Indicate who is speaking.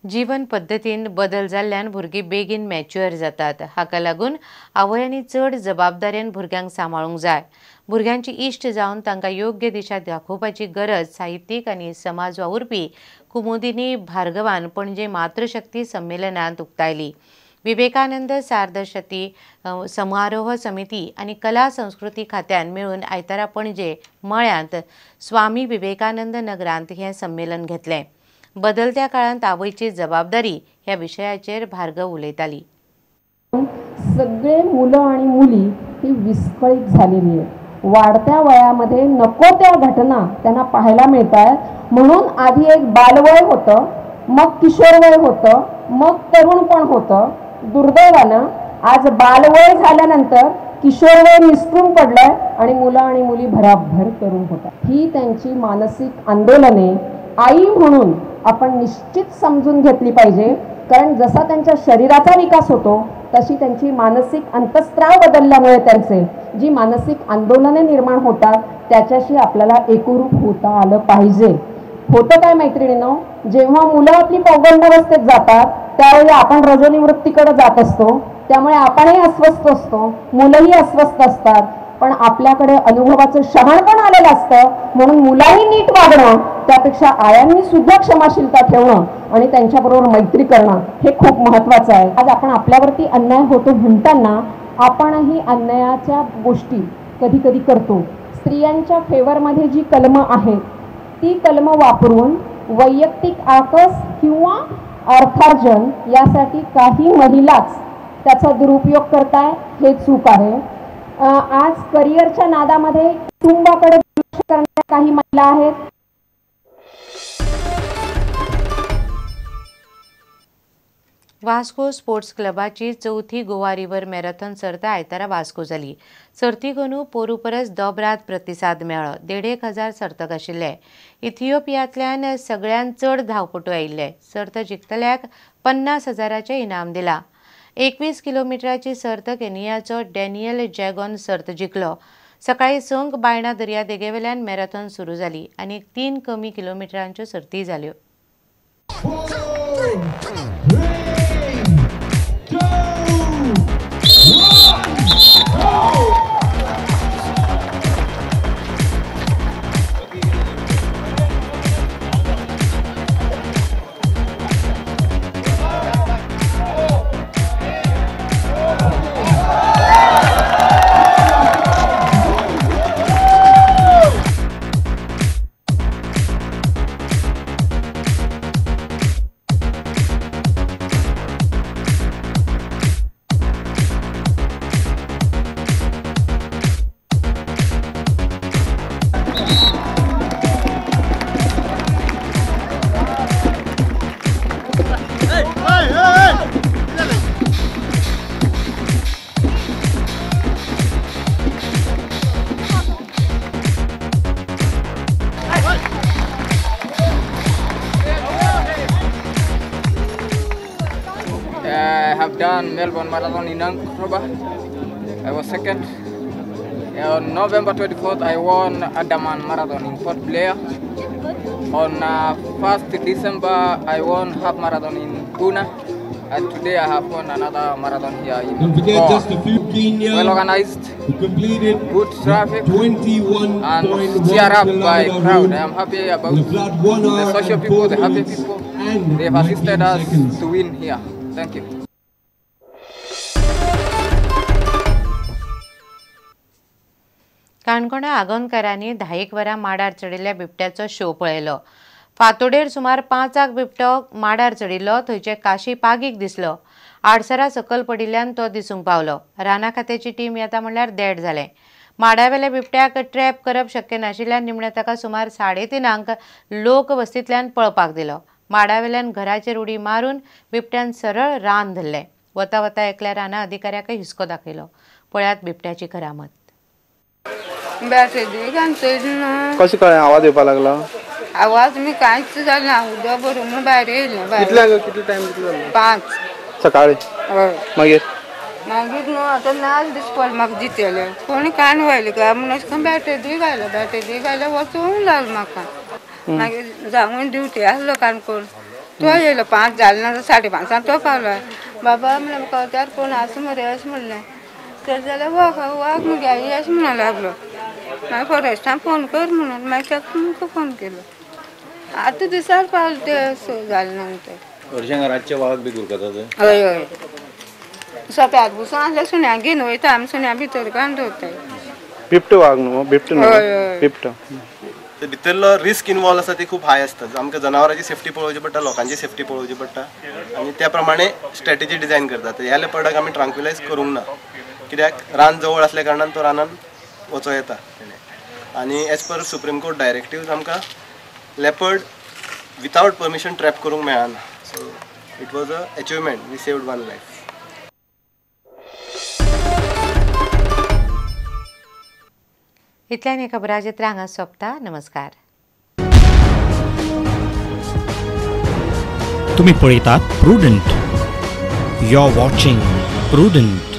Speaker 1: जीवन पद्धतीन बदल जाल्ल्यान भुरगीं बेगीन मॅच्युअर जातात। हाका लागून आवयांनी चड जबाबदारेन भुरग्यांक सांबाळूंक जाय। भुरग्यांची इश्ट जावन तांकां योग्य दिशा दाखोवपाची गरज साहित्यीक आनी समाज वावुरपी कुमुदिनी भार्गवान पणजे मातृशक्ती संमेलनांत उक्तायली। विवेकानंद सार्धशती समारोह समिती आनी कला संस्कृती खात्यान मेळून आयतारा पणजे मळ्यांत स्वामी विवेकानंद नगरांत हें संमेलन घेतलें। बदलत्या काळांत आवयची जबाबदारी ह्या विशयाचेर भार्गव उलयताली।
Speaker 2: सगळे मुलं आणि मुली ही विस्कळीत झालेली आहे। वाढत्या वयामध्ये नको त्या घटना त्यांना पाहायला मिळतात। म्हणून आधी एक बालवय होतं, मग किशोरवय होतं, मग तरुणपण होतं। दुर्दैवानं आज बालवय झाल्यानंतर किशोरवय निसटून पडलंय आणि मुलं आणि मुली भराभर तरुण होतात। ही त्यांची मानसिक आंदोलने आई म्हणून आपण निश्चित समजून घेतली पाहिजे, कारण जसा त्यांच्या शरीराचा विकास होतो तशी त्यांची मानसिक अंतःस्त्राव बदलल्यामुळे त्यांचे जी मानसिक आंदोलने निर्माण होतात त्याच्याशी आपल्याला एकरूप होता आलं पाहिजे। होतं काय मैत्रिणींनो, जेव्हा मुलं आपली पौगंडावस्थेत जातात त्यावेळी आपण रजोनिवृत्तीकडे जात असतो, त्यामुळे आपणही अस्वस्थ असतो, मुलंही अस्वस्थ असतात। पण आपल्याकडे अनुभवाचं शहाणपण आलेलं असतं, म्हणून मुलांनी नीट वागणं त्यापेक्षा आयांनी सुद्धा क्षमाशीलता ठेवणं आणि त्यांच्याबरोबर मैत्री करणं हे खूप महत्त्वाचं आहे। आज आपण आपल्यावरती अन्याय होतो म्हणताना आपणही अन्यायाच्या गोष्टी कधी कधी करतो। स्त्रियांच्या फेवरमध्ये जी कलमं आहेत ती कलमं वापरून वैयक्तिक आकस किंवा अर्थार्जन यासाठी काही महिलाच त्याचा दुरुपयोग करताय, हे चूक आहे। आज करिअरच्या नादामध्ये कुटुंबाकडे दुर्लक्ष करणाऱ्या काही महिला आहेत।
Speaker 1: वास्को स्पोर्ट्स क्लबाची चौथी गोवा रिव्हर मॅरेथॉन सर्त आयतारा वास्को जाली। सर्तीक अंदू पोरू परस दोबरात प्रतिसाद मेळ्ळो। 1,500 सर्तक आशिल्ले। इथिओपियांतल्यान सगळ्यांत चड धांवपटू आयिल्ले। सर्त जिखतल्याक 50,000चे इनाम दिला। 21 किलोमिटराची सर्त केनियाचो डॅनियल जॅगॉन सर्त जिखलो। सकाळी 5 बायणा दर्या देगेवेल्यान मॅरेथॉन सुरू जाली आनी 3 कमी किलोमिटरांच्यो सर्ती जाल्यो।
Speaker 3: I have done Melbourne Marathon in October. I was second. On November 24th, I won Andaman Marathon in Port Blair. On 1st December, I won half marathon in Pune. And today I have won another marathon here in
Speaker 4: Don't forget
Speaker 3: Goa.
Speaker 4: just a few Kenya
Speaker 3: Well organized,
Speaker 4: who completed
Speaker 3: good traffic,
Speaker 4: 21.1
Speaker 3: and cheer up by crowd. I am happy about
Speaker 4: the flat 1 hour
Speaker 3: the social
Speaker 4: and
Speaker 3: people,
Speaker 4: 4
Speaker 3: the happy
Speaker 4: minutes
Speaker 3: people.
Speaker 4: and
Speaker 3: They have assisted
Speaker 4: 19
Speaker 3: us
Speaker 4: seconds.
Speaker 3: to win here. Thank you.
Speaker 1: काणकोणा आगोंदकारांनी 10 वरां माडार चडिल्ल्या बिबट्याचो show पळयलो। फांतोडेर सुमार 5 बिबटो माडार चडिल्लो, थंयचे काशी पागीक दिसलो। आडसरा सकल पडिल्ल्यान तो दिसूंक पावलो। राना खात्याची टीम येता म्हणल्यार देड जालें। माडावेल्या बिबट्याक ट्रॅप करप शक्य नाशिल्ल्यान निमणें ताका सुमार 3:30 लोक वस्तींतल्यान पळपाक दिलो। माडावेल्यान घराचेर उडी मारून बिबट्यान सरळ रान धरलें। वता वता एकल्या राना अधिकाऱ्याकय हुस्को दाखयलो। पळयात बिबट्याची करामत।
Speaker 5: कशें कळ्ळें आवाज येवपाक लागला?
Speaker 6: आवाज मी कांयच जालें उदक भरून म्हणून भायर येयलें।
Speaker 5: कितले टायम कितलो
Speaker 6: 5
Speaker 5: सकाळी मागीर
Speaker 6: मागीर न्हू आतां नाच दिसपा म्हाका जितेलें कोणी कान व्हायलें काय म्हूण अशें करून बॅटरी घायलें वचूंक लागलें म्हाका। मागीर जावून ड्युटी आसलो काणकोण तो येयलो 5 जाले ना 5:30 तो पावलो बाबा म्हणलं म्हाका त्यार कोण आसा मरे अशें म्हणलें तर जाल्यार वाघ मगे आई अशें म्हणूंक लागलो मागीर फॉरेस्टान फोन कर म्हणून मागीर ताका तुमकां फोन केलो आतां दिसार पावलो ते 6 जाले नंतर
Speaker 7: हरशीं रातचे वाघ बी गुरकतात
Speaker 6: हय हय सोप्याक बसून आसल्यार सुण्यांक घेवन वयता आमी सुण्या भितर काडून दवरताय
Speaker 5: बिबटो वाघ न्हू बिबटो न्हू
Speaker 6: हय हय
Speaker 5: बिबटो
Speaker 8: ते भितरलो रिस्क इनवॉल्व आसा ती खूब हाय आसता आमकां जनावरांची सेफ्टी पळोवची पडटा लोकांची सेफ्टी पळोवची पडटा आनी त्या प्रमाणे स्ट्रॅटेजी डिझायन करतात ह्या लेपर्डाक आमी ट्रांक्विलायज करूंक ना कित्याक रान जवळ असल्या कारणान तो रानान वचो येता आनी as per supreme court directives आमकां लेपर्ड विथावट परमिशन ट्रॅप करूंक मेळना so it was a achievement we saved one life.
Speaker 1: इतल्यान एका खबराचें हांगा सोंपता. नमस्कार.
Speaker 9: तुम्ही पळयतात Prudent. You are watching prudent.